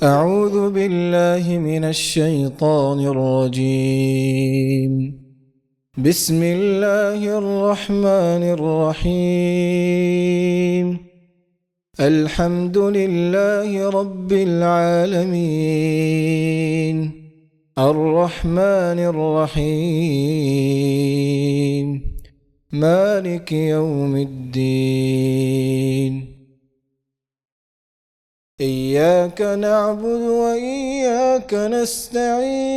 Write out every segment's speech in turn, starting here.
أعوذ بالله من الشيطان الرجيم. بسم الله الرحمن الرحيم. الحمد لله رب العالمين الرحمن الرحيم مالك يوم الدين. إياك نعبد وإياك نستعين.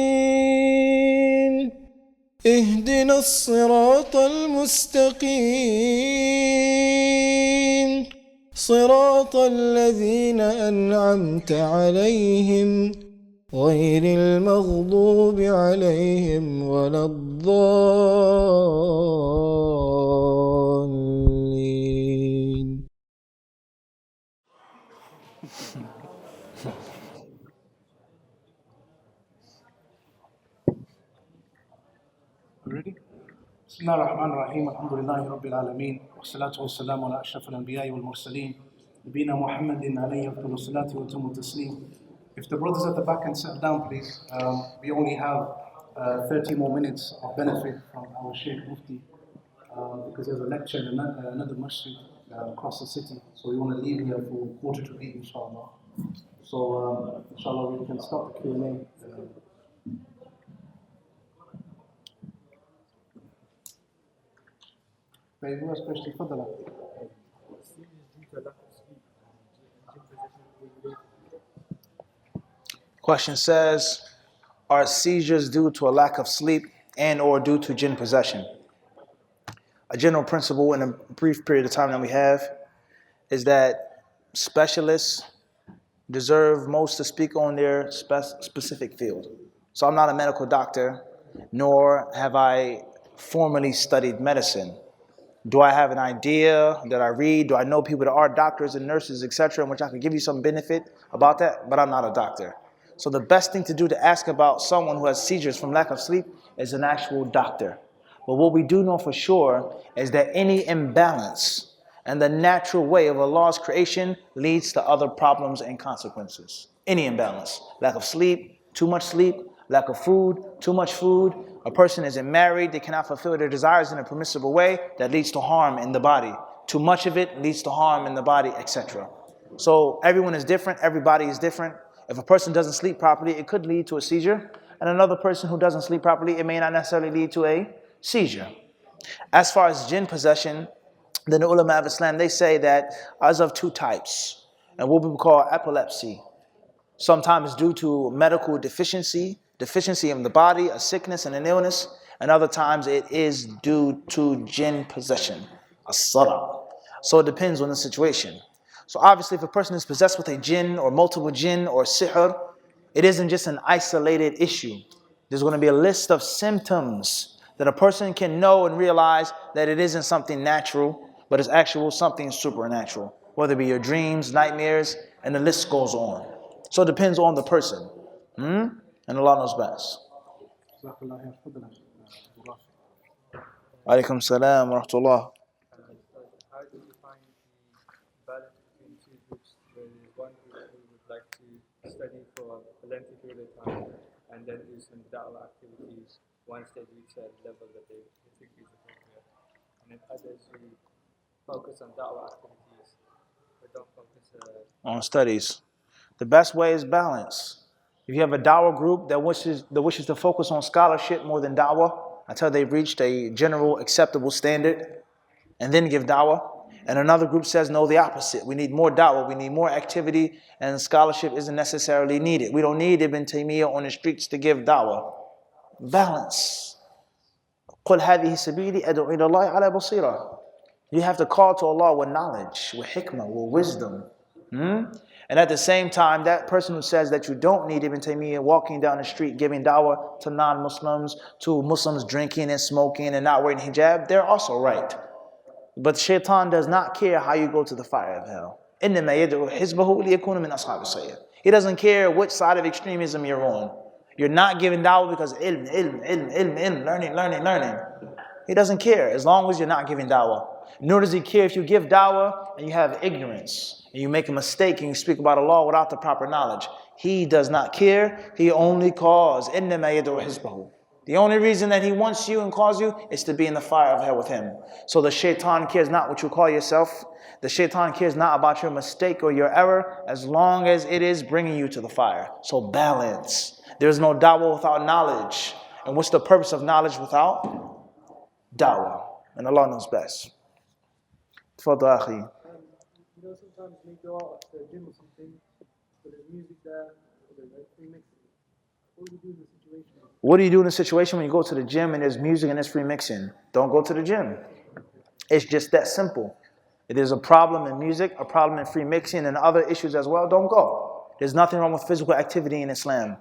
اهدنا الصراط المستقيم صراط الذين أنعمت عليهم غير المغضوب عليهم ولا الضالين. Ready? بسم الله الرحمن الرحيم الحمد لله رب العالمين والصلاة والسلام على أشرف الأنبياء والمرسلين نبينا محمد عليه أفضل الصلاة وأتم التسليم. If the brothers at the back can sit down, please. We only have 30 more minutes of benefit from our Sheikh Mufti because there's a lecture in another masjid across the city. So we want to leave here for 7:45, inshallah. So inshallah we can start the Q&A. فيقول especially تفضل. Question says, are seizures due to a lack of sleep and or due to jinn possession? A general principle in a brief period of time that we have is that specialists deserve most to speak on their specific field. So I'm not a medical doctor, nor have I formally studied medicine. Do I have an idea that I read? Do I know people that are doctors and nurses, etc., in which I can give you some benefit about that? But I'm not a doctor. So the best thing to do to ask about someone who has seizures from lack of sleep is an actual doctor. But what we do know for sure is that any imbalance and the natural way of Allah's creation leads to other problems and consequences. Any imbalance, lack of sleep, too much sleep, lack of food, too much food. A person isn't married, they cannot fulfill their desires in a permissible way, that leads to harm in the body. Too much of it leads to harm in the body, etc. So everyone is different, everybody is different. If a person doesn't sleep properly, it could lead to a seizure. And another person who doesn't sleep properly, it may not necessarily lead to a seizure. As far as jinn possession, then the ulama of Islam, they say that as of two types, and what we would call epilepsy. Sometimes due to medical deficiency in the body, a sickness and an illness, and other times it is due to jinn possession, a sada. So it depends on the situation. So obviously if a person is possessed with a jinn or multiple jinn or sihr, it isn't just an isolated issue. There's going to be a list of symptoms that a person can know and realize that it isn't something natural, but it's actual something supernatural, whether it be your dreams, nightmares, and the list goes on. So it depends on the person. And Allah knows best. Alaikum salam wa rahmatullah. How do you find the balance between two groups? There is one group who would like to study for a lengthy period of time and then do some da'wah activities once they reach a level that they think is appropriate. And then others who focus on da'wah activities but don't focus on studies. The best way is balance. If you have a da'wah group that wishes to focus on scholarship more than da'wah until they've reached a general acceptable standard, and then give da'wah. And another group says, no, the opposite. We need more da'wah, we need more activity, and scholarship isn't necessarily needed. We don't need Ibn Taymiyyah on the streets to give da'wah. Balance. قُلْ هَذِهِ سَبِيلِي أَدْعُو إِلَى اللَّهِ عَلَى بَصِيرَةٍ. You have to call to Allah with knowledge, with hikmah, with wisdom. And at the same time, that person who says that you don't need Ibn Taymiyyah walking down the street giving da'wah to non-Muslims, to Muslims drinking and smoking and not wearing hijab, they're also right. But shaitan does not care how you go to the fire of hell. إِنَّمَا يَدْعُو حِزْبَهُ لِيَكُونَ مِنْ أَصْحَابِ السَّعِيرِ. He doesn't care which side of extremism you're on. You're not giving da'wah because ilm, learning. He doesn't care as long as you're not giving da'wah. Nor does he care if you give dawah and you have ignorance and you make a mistake and you speak about Allah without the proper knowledge. He does not care. He only calls. إِنَّمَا يَدْعُو حِزْبَهُ. The only reason that he wants you and calls you is to be in the fire of hell with him. So the shaitan cares not what you call yourself. The shaitan cares not about your mistake or your error, as long as it is bringing you to the fire. So balance. There's no dawah without knowledge. And what's the purpose of knowledge without dawah? And Allah knows best. Tafadhal, akhi. Sometimes we go out to the gym or something, but there's music there, or there's like free mixing. What do you do in the situation? What do you do in a situation when you go to the gym and there's music and there's free mixing? Don't go to the gym. It's just that simple. If there's a problem in music, a problem in free mixing, and other issues as well, don't go. There's nothing wrong with physical activity in Islam.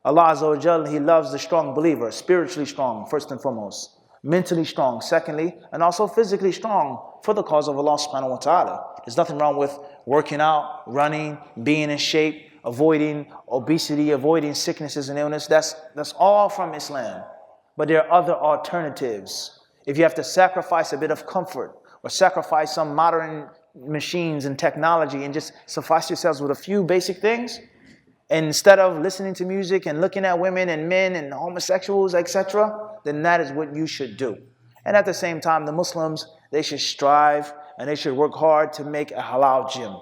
Allah Azza wa Jal, He loves the strong believer, spiritually strong, first and foremost. Mentally strong, secondly, and also physically strong for the cause of Allah subhanahu wa ta'ala. There's nothing wrong with working out, running, being in shape, avoiding obesity, avoiding sicknesses and illness. That's all from Islam. But there are other alternatives. If you have to sacrifice a bit of comfort or sacrifice some modern machines and technology and just suffice yourselves with a few basic things, and instead of listening to music and looking at women and men and homosexuals, etc., then that is what you should do. And at the same time, the Muslims, they should strive and they should work hard to make a halal gym,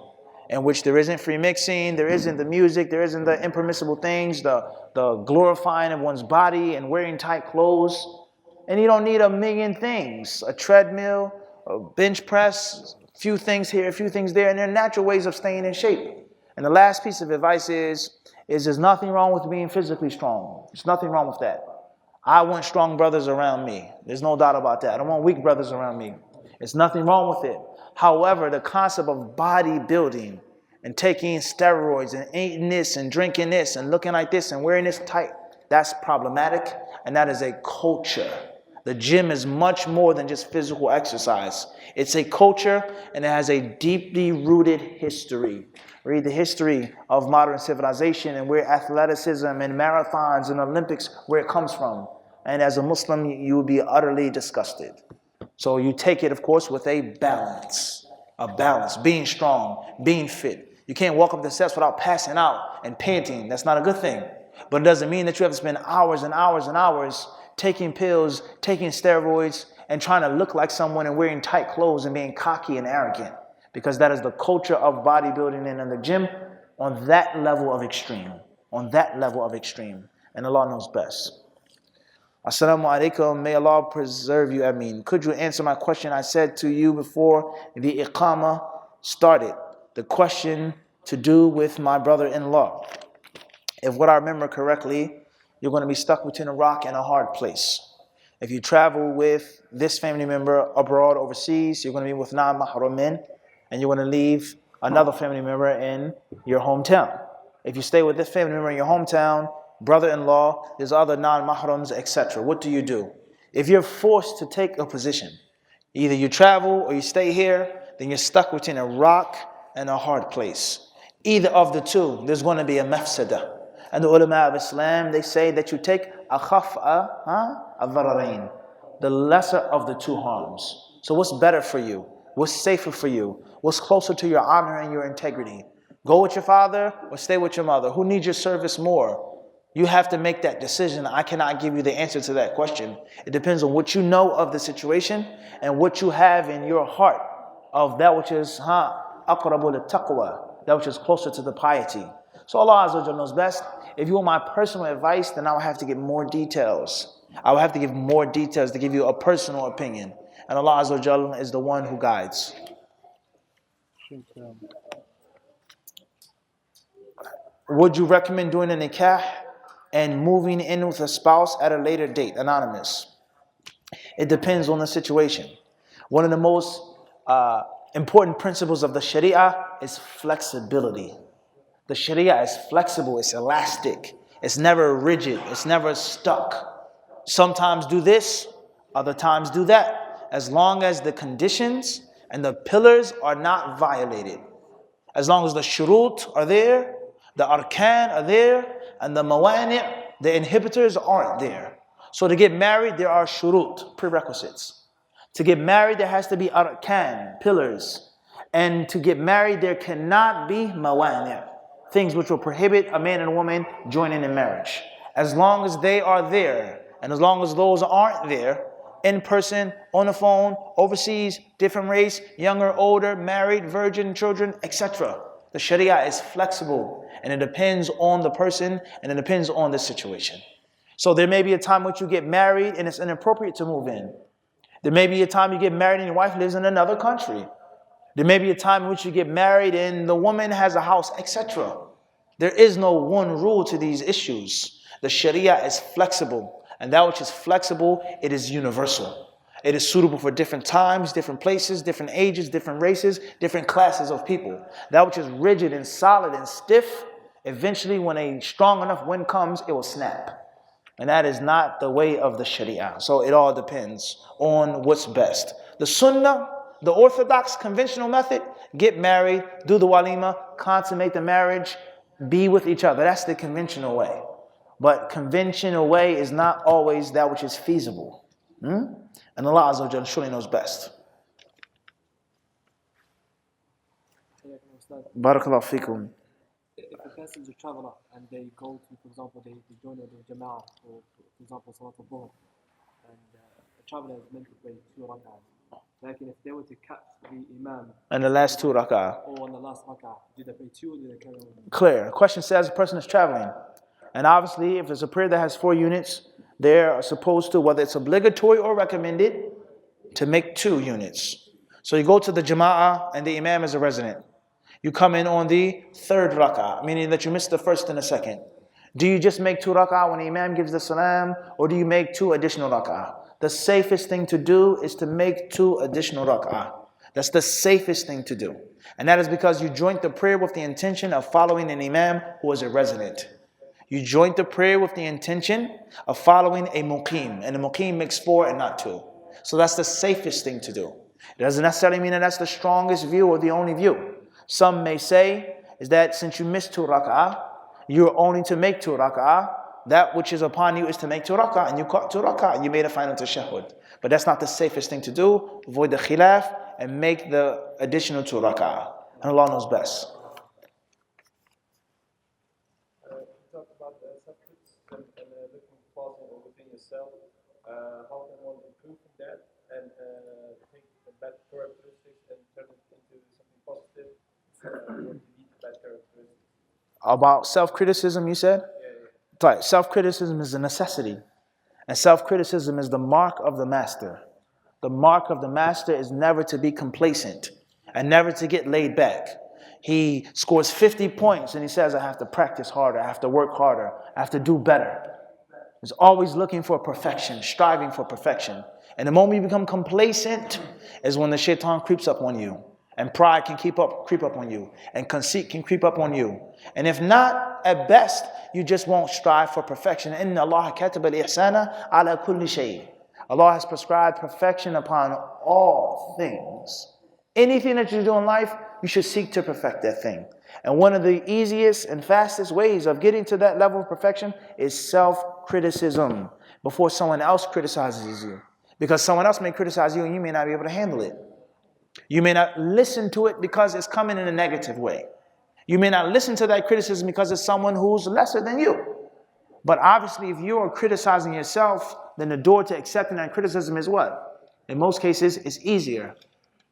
in which there isn't free mixing, there isn't the music, there isn't the impermissible things, the glorifying of one's body and wearing tight clothes. And you don't need a million things, a treadmill, a bench press, a few things here, a few things there, and there are natural ways of staying in shape. And the last piece of advice is there's nothing wrong with being physically strong. There's nothing wrong with that. I want strong brothers around me. There's no doubt about that. I don't want weak brothers around me. There's nothing wrong with it. However, the concept of bodybuilding and taking steroids and eating this and drinking this and looking like this and wearing this tight, that's problematic, and that is a culture. The gym is much more than just physical exercise. It's a culture, and it has a deeply rooted history. Read the history of modern civilization and where athleticism and marathons and Olympics, where it comes from. And as a Muslim, you will be utterly disgusted. So you take it, of course, with a balance, being strong, being fit. You can't walk up the steps without passing out and panting. That's not a good thing. But it doesn't mean that you have to spend hours and hours and hours taking pills, taking steroids, and trying to look like someone and wearing tight clothes and being cocky and arrogant. Because that is the culture of bodybuilding and in the gym on that level of extreme. And Allah knows best. Assalamu alaikum. May Allah preserve you. Ameen. Could you answer my question I said to you before the iqamah started? The question to do with my brother-in-law. If what I remember correctly, you're going to be stuck between a rock and a hard place. If you travel with this family member abroad, overseas, you're going to be with non-mahramin, and you're going to leave another family member in your hometown. If you stay with this family member in your hometown, brother-in-law, there's other non-mahrams, etc. What do you do? If you're forced to take a position, either you travel or you stay here, then you're stuck between a rock and a hard place. Either of the two, there's going to be a mafsada. And the ulama of Islam, they say that you take al-dhararain, the lesser of the two harms. So what's better for you? What's safer for you? What's closer to your honor and your integrity? Go with your father or stay with your mother? Who needs your service more? You have to make that decision. I cannot give you the answer to that question. It depends on what you know of the situation and what you have in your heart of that which is aqrabu lit-taqwa, that which is closer to the piety. So Allah Azza wa Jalla knows best. If you want my personal advice, then I will have to give more details. I will have to give more details to give you a personal opinion. And Allah Azza wa Jalla is the one who guides. Would you recommend doing a nikah and moving in with a spouse at a later date? Anonymous. It depends on the situation. One of the most important principles of the Sharia is flexibility. The Sharia is flexible, it's elastic, it's never rigid, it's never stuck. Sometimes do this, other times do that, as long as the conditions and the pillars are not violated. As long as the shurut are there, the arkan are there, and the mawani', the inhibitors aren't there. So to get married, there are shurut, prerequisites. To get married, there has to be arkan, pillars. And to get married, there cannot be mawani', things which will prohibit a man and a woman joining in marriage. As long as they are there, and as long as those aren't there, in person, on the phone, overseas, different race, younger, older, married, virgin, children, etc. The Sharia is flexible, and it depends on the person, and it depends on the situation. So there may be a time which you get married and it's inappropriate to move in. There may be a time you get married and your wife lives in another country. There may be a time in which you get married and the woman has a house, etc. There is no one rule to these issues. The Sharia is flexible, and that which is flexible, it is universal. It is suitable for different times, different places, different ages, different races, different classes of people. That which is rigid and solid and stiff, eventually when a strong enough wind comes, it will snap. And that is not the way of the Sharia. So it all depends on what's best. The Sunnah, the orthodox conventional method, get married, do the walima, consummate the marriage, be with each other. That's the conventional way. But conventional way is not always that which is feasible. And Allah Azza wa Jalla surely knows best. Barakallahu fikum. If a person's a traveler and they go to, for example, they join the Jama'ah, or for example, Salat al-Dhuhr, and a traveler is meant to pray 2 rak'ahs. Like if they were to catch the Imam And the last 2 rak'ah. or on the last rak'ah, do they pray 2 or do they carry on? Clear. The question says a person is traveling. And obviously, if it's a prayer that has 4 units, they're supposed to, whether it's obligatory or recommended, to make 2 units. So you go to the Jama'ah and the Imam is a resident. You come in on the 3rd rak'ah, meaning that you missed the 1st and the 2nd. Do you just make 2 rak'ah when the Imam gives the salam, or do you make 2 additional rak'ah? The safest thing to do is to make 2 additional rak'ah. That's the safest thing to do. And that is because you joint the prayer with the intention of following an Imam who is a resident. You joint the prayer with the intention of following a muqim. And a muqim makes 4 and not 2. So that's the safest thing to do. It doesn't necessarily mean that that's the strongest view or the only view. Some may say is that since you missed 2 rak'ah, you're only to make 2 rak'ah. That which is upon you is to make 2 rak'ah, and you caught 2 rak'ah, and you made a final tashahhud. But that's not the safest thing to do. Avoid the khilaf and make the additional 2 rak'ah. And Allah knows best. You talked about the subjects and looking possible within yourself. How can one improve from that and take the bad characteristics and turn it into something positive? Or delete the bad characteristics? About self-criticism, you said? Right. Self-criticism is a necessity. And self-criticism is the mark of the master. The mark of the master is never to be complacent and never to get laid back. He scores 50 points and he says, I have to practice harder, I have to work harder, I have to do better. He's always looking for perfection, striving for perfection. And the moment you become complacent is when the shaitan creeps up on you. And pride can creep up on you. And conceit can creep up on you. And if not, at best, you just won't strive for perfection. Inna Allah kataba al-ihsana ala kulli shay. Allah has prescribed perfection upon all things. Anything that you do in life, you should seek to perfect that thing. And one of the easiest and fastest ways of getting to that level of perfection is self-criticism before someone else criticizes you. Because someone else may criticize you and you may not be able to handle it. You may not listen to it because it's coming in a negative way. You may not listen to that criticism because it's someone who's lesser than you. But obviously, if you are criticizing yourself, then the door to accepting that criticism is what? In most cases, it's easier.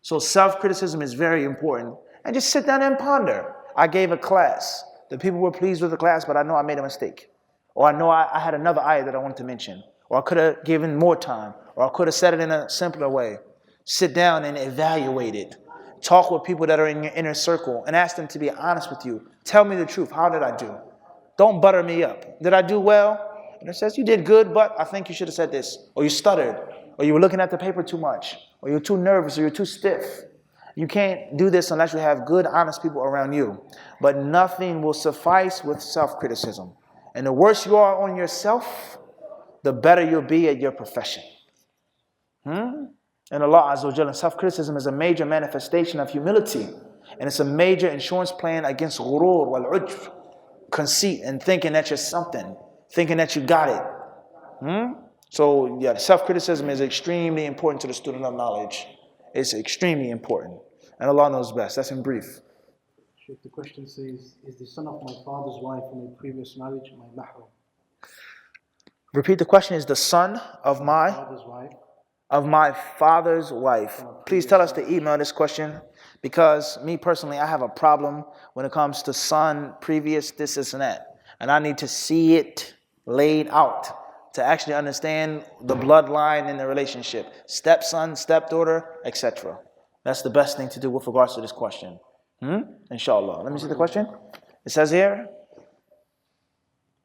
So self-criticism is very important. And just sit down and ponder. I gave a class. The people were pleased with the class, but I know I made a mistake. Or I know I had another ayah that I wanted to mention. Or I could have given more time. Or I could have said it in a simpler way. Sit down and evaluate it. Talk with people that are in your inner circle and ask them to be honest with you. Tell me the truth. How did I do? Don't butter me up. Did I do well? And it says you did good, but I think you should have said this. Or you stuttered. Or you were looking at the paper too much. Or you're too nervous. Or you're too stiff. You can't do this unless you have good, honest people around you. But nothing will suffice with self-criticism. And the worse you are on yourself, the better you'll be at your profession. And Allah Azza wa Jalla, self-criticism is a major manifestation of humility. And it's a major insurance plan against ghurur wal-ujb, conceit and thinking that you're something, thinking that you got it. So yeah, self-criticism is extremely important to the student of knowledge. It's extremely important. And Allah knows best. That's in brief. Sheikh, the question says, is the son of my father's wife from a previous marriage my mahram? Repeat the question. Is the son of my father's wife? Please tell us to email this question, because me personally, I have a problem when it comes to son, previous, this and that. And I need to see it laid out to actually understand the bloodline in the relationship. Stepson, stepdaughter, etc. That's the best thing to do with regards to this question. Inshallah. Let me see the question. It says here,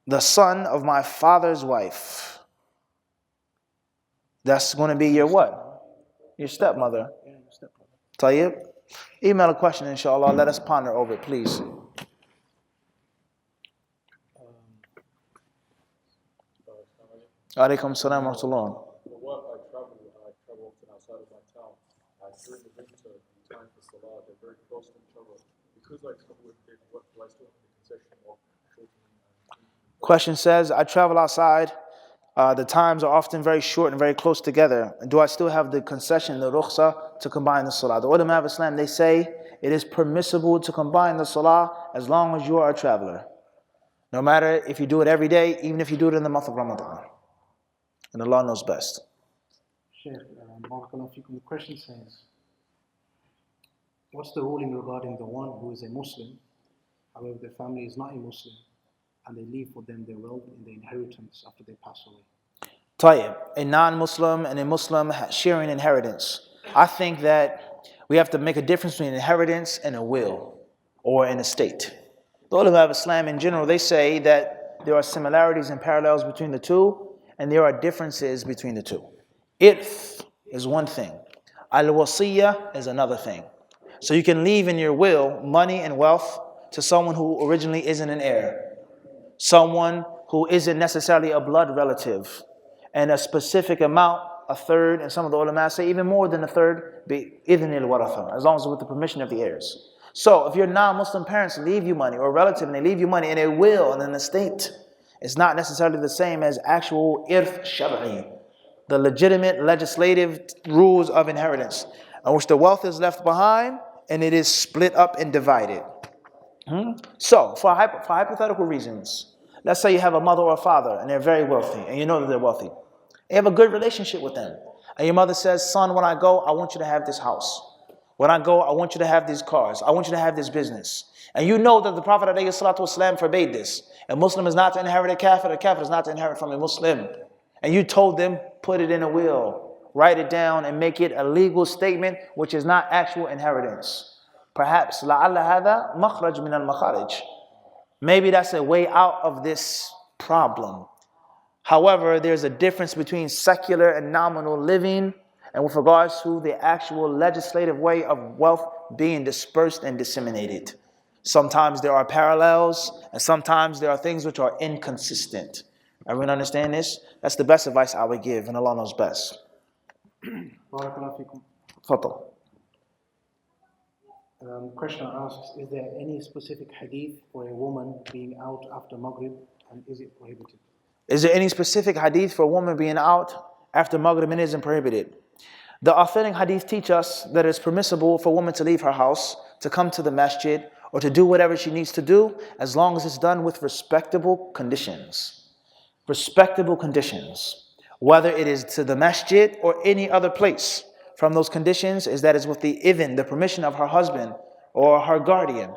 the son of my father's wife. That's going to be your what? Your stepmother. Tayyib. Email a question, inshallah. Let us ponder over it, please. Alaikum salam wa rahmatullah. For work, I travel often outside of my town. And during the winter, the time for Salah, they're very close to each other. Because I travel with big work, do I still have the concession of shortening? Question says, I travel outside. The times are often very short and very close together. Do I still have the concession, the rukhsa, to combine the salah? The ulama of Islam, they say it is permissible to combine the salah as long as you are a traveler. No matter if you do it every day, even if you do it in the month of Ramadan. And Allah knows best. Sheikh, barakallahu feekum, the question says, what's the ruling regarding the one who is a Muslim, however their family is not a Muslim, and they leave for them their wealth in the inheritance after they pass away? Tayyib, a non-Muslim and a Muslim sharing inheritance. I think that we have to make a difference between inheritance and a will or an estate. The ulama of Islam in general, they say that there are similarities and parallels between the two, and there are differences between the two. Irth is one thing. Al-wasiyah is another thing. So you can leave in your will money and wealth to someone who originally isn't an heir, someone who isn't necessarily a blood relative, and a specific amount, a third, and some of the ulama say even more than a third, bi-idhn al-waratha, as long as it's with the permission of the heirs. So if your non-Muslim parents leave you money, or a relative and they leave you money in a will and an estate, it's not necessarily the same as actual irth shar'i, the legitimate legislative rules of inheritance, in which the wealth is left behind and it is split up and divided. So, for hypothetical reasons, let's say you have a mother or a father and they're very wealthy, and you know that they're wealthy. You have a good relationship with them. And your mother says, son, when I go, I want you to have this house. When I go, I want you to have these cars. I want you to have this business. And you know that the Prophet ﷺ forbade this. A Muslim is not to inherit a kafir is not to inherit from a Muslim. And you told them, put it in a will, write it down and make it a legal statement, which is not actual inheritance. Perhaps, لَعَلَّ هَذَا مَخْرَجْ مِنَ الْمَخَارِجِ. Maybe that's a way out of this problem. However, there's a difference between secular and nominal living, and with regards to the actual legislative way of wealth being dispersed and disseminated. Sometimes there are parallels, and sometimes there are things which are inconsistent. Everyone understand this? That's the best advice I would give, and Allah knows best. Barakallahu feekum. Fadal. Questioner asks, is there any specific hadith for a woman being out after Maghrib, and is it prohibited? Is there any specific hadith for a woman being out after Maghrib and isn't prohibited? The authentic hadith teach us that it's permissible for a woman to leave her house, to come to the masjid, or to do whatever she needs to do, as long as it's done with respectable conditions. Respectable conditions. Whether it is to the masjid or any other place. From those conditions is that it's with the idhn, the permission of her husband or her guardian.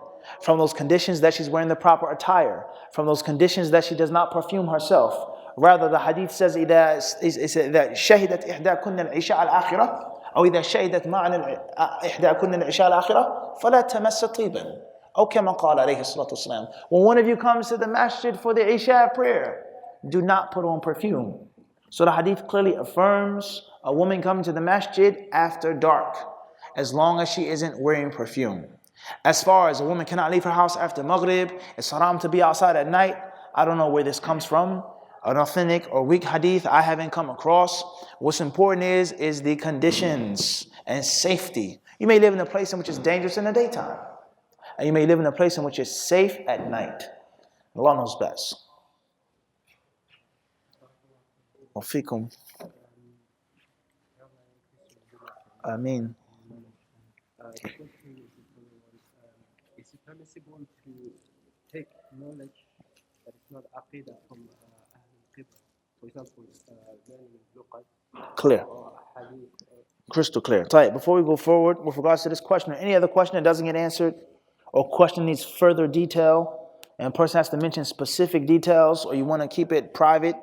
From those conditions that she's wearing the proper attire. From those conditions that she does not perfume herself. Rather, the hadith says إذا شهدت إحداكن العشاء الآخرة أو إذا شهدت معنا إحداكن العشاء الآخرة فلا تمس طيبا أو كما قال عليه الصلاة والسلام. When one of you comes to the masjid for the Isha prayer, do not put on perfume. So the hadith clearly affirms a woman coming to the masjid after dark, as long as she isn't wearing perfume. As far as a woman cannot leave her house after Maghrib, it's haram to be outside at night, I don't know where this comes from. An authentic or weak hadith I haven't come across. What's important is the conditions and safety. You may live in a place in which is dangerous in the daytime, and you may live in a place in which is safe at night. Allah knows best. Wa fikum. Ameen. The question is the following one. Is it permissible to take knowledge that is not aqidah from Ahlul Qibla? For example, learning luqat Clear. or hadith. Crystal clear. Tight. Before we go forward, with regards to this question or any other question that doesn't get answered, or question needs further detail, and a person has to mention specific details, or you want to keep it private,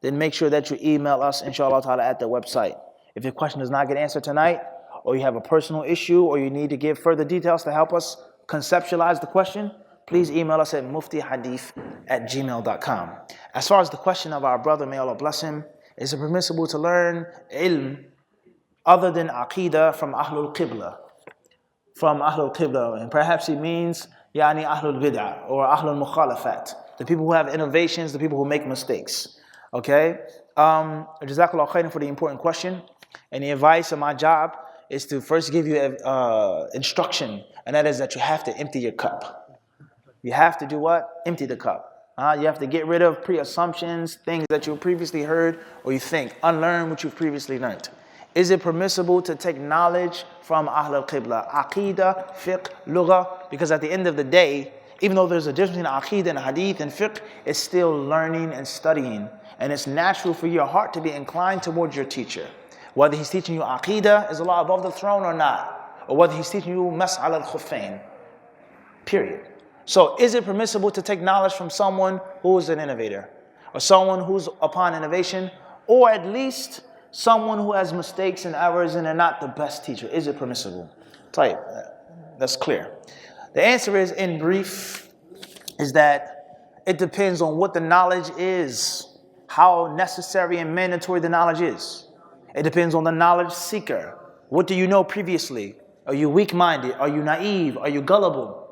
then make sure that you email us, inshallah ta'ala, at the website. If your question does not get answered tonight, or you have a personal issue, or you need to give further details to help us conceptualize the question, please email us at muftihadith@gmail.com. As far as the question of our brother, may Allah bless him, is it permissible to learn ilm other than Aqidah from Ahlul Qibla? From Ahlul Qibla, and perhaps it means Yani Ahlul Bid'ah or Ahlul Mukhalafat, the people who have innovations, the people who make mistakes. Okay? Jazakallah khairan for the important question. And the advice of my job is to first give you instruction, and that is that you have to empty your cup. You have to do what? Empty the cup. You have to get rid of pre-assumptions, things that you previously heard or you think. Unlearn what you've previously learned. Is it permissible to take knowledge from Ahl al-Qibla? Aqidah, fiqh, lugha? Because at the end of the day, even though there's a difference between aqidah and hadith and fiqh, it's still learning and studying. And it's natural for your heart to be inclined towards your teacher. Whether he's teaching you aqidah, is Allah above the throne or not? Or whether he's teaching you mas'al al-khuffain. Period. So is it permissible to take knowledge from someone who is an innovator? Or someone who's upon innovation? Or at least someone who has mistakes and errors and they're not the best teacher? Is it permissible? Type. That's clear. The answer is, in brief, is that it depends on what the knowledge is, how necessary and mandatory the knowledge is. It depends on the knowledge seeker. What do you know previously? Are you weak-minded? Are you naive? Are you gullible?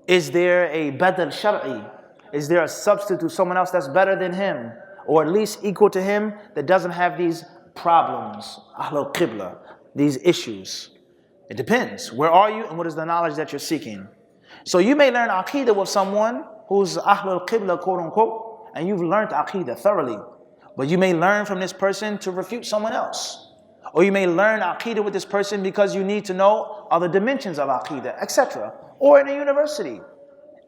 Is there a badal shar'i? Is there a substitute, someone else that's better than him, or at least equal to him, that doesn't have these problems, Ahlul Qibla, these issues? It depends. Where are you and what is the knowledge that you're seeking? So you may learn Aqidah with someone who's Ahlul Qibla, quote unquote, and you've learned Aqidah thoroughly. But you may learn from this person to refute someone else. Or you may learn Aqidah with this person because you need to know other dimensions of Aqidah, etc. Or in a university.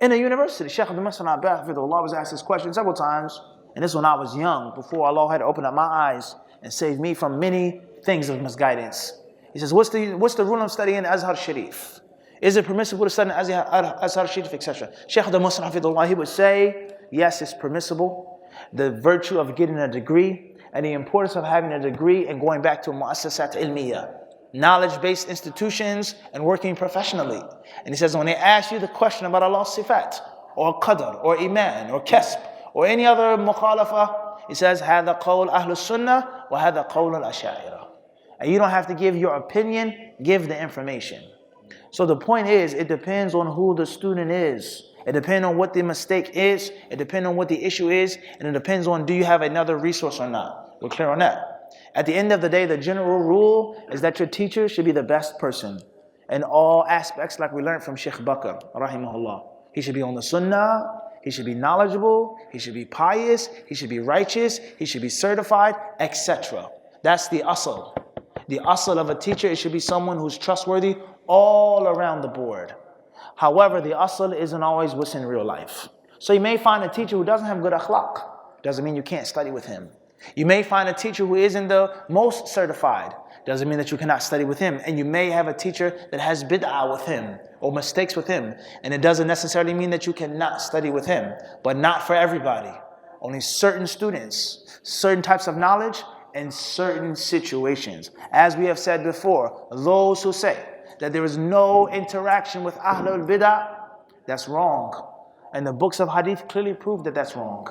In a university, Shaykh Abdul Muhsin Abbas was asked this question several times, and this when I was young, before Allah had opened up my eyes and saved me from many things of misguidance. He says, what's the rule of studying Azhar Sharif? Is it permissible to study Azhar Sharif, etc.? Shaykh Abdul Muhsin Hafidhullah, he would say, yes, it's permissible. The virtue of getting a degree and the importance of having a degree and going back to mu'assasat ilmiya, knowledge-based institutions and working professionally. And he says, when they ask you the question about Allah's sifat, or qadr, or iman, or kasb, or any other mukhalafa, he says, هذا قول أهل السنة وهذا قول الأشاعرة. And you don't have to give your opinion, give the information. So the point is, it depends on who the student is. It depends on what the mistake is. It depends on what the issue is. And it depends on, do you have another resource or not? We're clear on that. At the end of the day, the general rule is that your teacher should be the best person in all aspects, like we learned from Sheikh Bakr, rahimahullah. He should be on the sunnah. He should be knowledgeable. He should be pious. He should be righteous. He should be certified, etc. That's the asl. The asl of a teacher, it should be someone who's trustworthy all around the board. However, the asl isn't always what's in real life. So you may find a teacher who doesn't have good akhlaq. Doesn't mean you can't study with him. You may find a teacher who isn't the most certified. Doesn't mean that you cannot study with him. And you may have a teacher that has bid'ah with him or mistakes with him. And it doesn't necessarily mean that you cannot study with him. But not for everybody. Only certain students, certain types of knowledge, and certain situations. As we have said before, those who say that there is no interaction with Ahlul Bid'ah, that's wrong. And the books of Hadith clearly prove that that's wrong.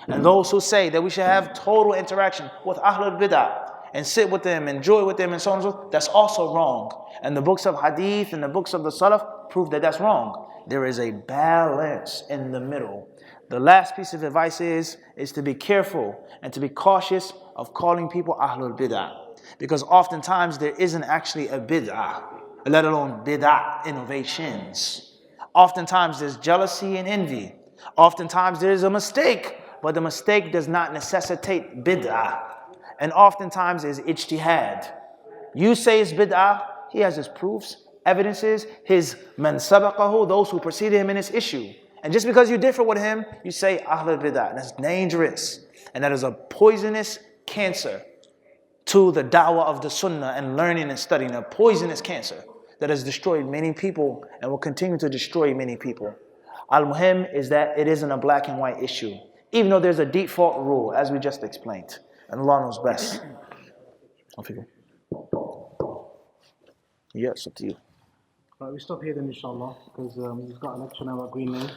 And those who say that we should have total interaction with Ahlul Bid'ah and sit with them, enjoy with them, and so on and so forth, that's also wrong. And the books of Hadith and the books of the Salaf prove that that's wrong. There is a balance in the middle. The last piece of advice is to be careful and to be cautious of calling people Ahlul Bid'ah. Because oftentimes there isn't actually a bid'ah, let alone bid'ah innovations. Oftentimes there's jealousy and envy. Oftentimes there is a mistake, but the mistake does not necessitate bid'ah. and oftentimes is ijtihad. You say it's bid'ah, he has his proofs, evidences, his man sabaqahu, those who preceded him in his issue. And just because you differ with him, you say ahlul bid'ah. That's dangerous. And that is a poisonous cancer to the dawah of the sunnah and learning and studying, a poisonous cancer that has destroyed many people and will continue to destroy many people. Al-Muhim is that it isn't a black and white issue, even though there's a default rule, as we just explained. And Allah knows best. Yes, up to you. Right, we stop here then, inshallah, because we've got a lecture now at Green Lane.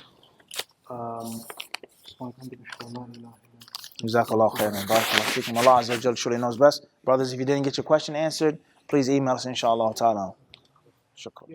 Jazakallah khairan. Barakallahu feekum. Allah Azza wa Jal surely knows best. Brothers, if you didn't get your question answered, please email us, inshallah ta'ala. Shukran.